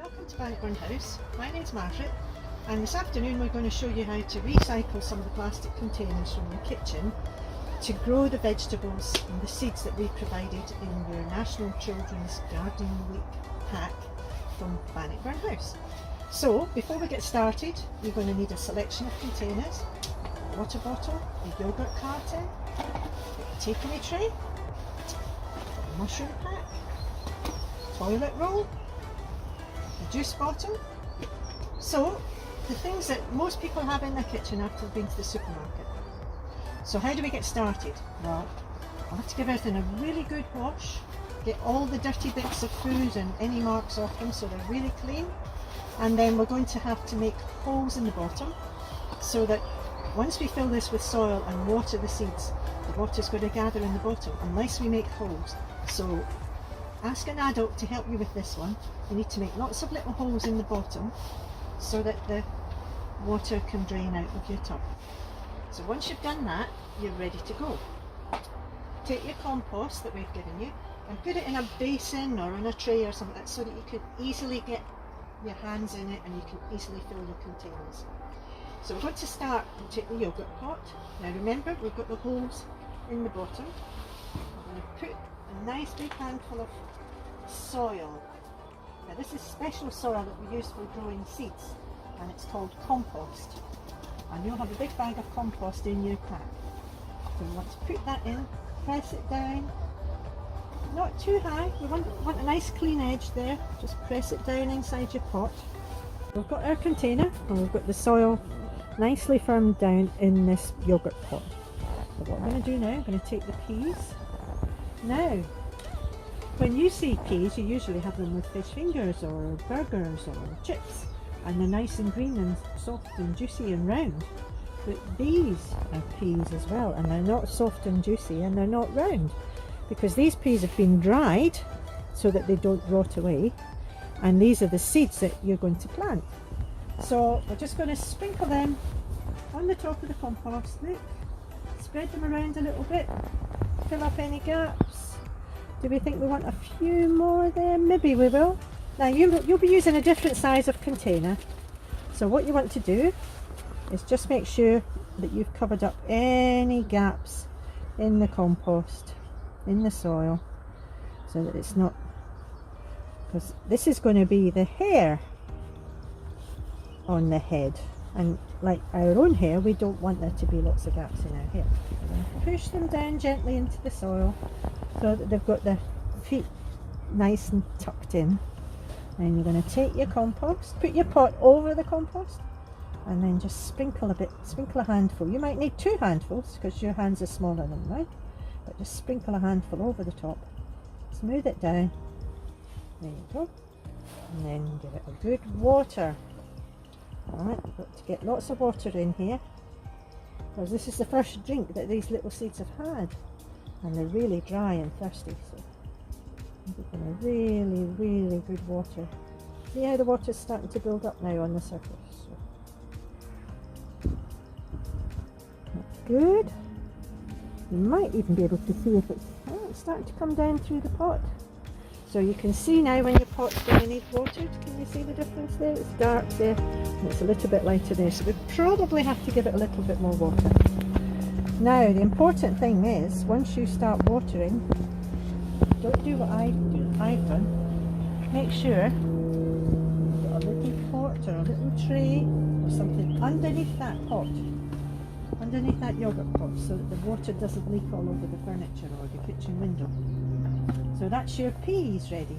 Welcome to Bannockburn House. My name's Margaret, and this afternoon we're going to show you how to recycle some of the plastic containers from your kitchen to grow the vegetables and the seeds that we provided in your National Children's Gardening Week pack from Bannockburn House. So before we get started, you're going to need a selection of containers, a water bottle, a yogurt carton, a takeaway tray, a mushroom pack, toilet roll, a juice bottle. So the things that most people have in their kitchen after they've been to the supermarket. So how do we get started? Well, I'll have to give everything a really good wash, get all the dirty bits of food and any marks off them so they're really clean, and then we're going to have to make holes in the bottom so that once we fill this with soil and water the seeds, the water's going to gather in the bottom unless we make holes. So ask an adult to help you with this one. You need to make lots of little holes in the bottom so that the water can drain out of your tub. So once you've done that, you're ready to go. Take your compost that we've given you and put it in a basin or in a tray or something like that so that you can easily get your hands in it and you can easily fill your containers. So we're going to start and take the yogurt pot. Now remember, we've got the holes in the bottom. We're going to put a nice big handful of soil. Now this is special soil that we use for growing seeds, and it's called compost. And you'll have a big bag of compost in your pack. So we want to put that in, press it down, not too high, we want a nice clean edge there, just press it down inside your pot. We've got our container and we've got the soil nicely firmed down in this yogurt pot. So what I'm going to do now, I'm going to take the peas. Now, when you see peas, you usually have them with fish fingers or burgers or chips, and they're nice and green and soft and juicy and round. But these are peas as well, and they're not soft and juicy and they're not round, because these peas have been dried so that they don't rot away, and these are the seeds that you're going to plant. So we're just going to sprinkle them on the top of the compost. Look, spread them around a little bit, fill up any gaps. Do we think we want a few more there? Maybe we will. Now you'll be using a different size of container, so what you want to do is just make sure that you've covered up any gaps in the compost, in the soil, so that it's not, because this is going to be the hair on the head, and like our own hair, we don't want there to be lots of gaps in our hair. Push them down gently into the soil so that they've got their feet nice and tucked in. Then you're going to take your compost, put your pot over the compost, and then just sprinkle a bit, sprinkle a handful. You might need 2 handfuls because your hands are smaller than mine, but just sprinkle a handful over the top, smooth it down, there you go, and then give it a good water. Alright, we've got to get lots of water in here, because this is the first drink that these little seeds have had, and they're really dry and thirsty, so give them a really, really good water. See how the water's starting to build up now on the surface. So that's good. You might even be able to see if it's starting to come down through the pot. So you can see now when your pot's going to need watered. Can you see the difference there? It's dark there and it's a little bit lighter there. So we probably have to give it a little bit more water. Now the important thing is, once you start watering, don't do what I've done. Make sure you've got a little pot or a little tray or something underneath that pot, underneath that yogurt pot, so that the water doesn't leak all over the furniture or your kitchen window. So that's your peas ready.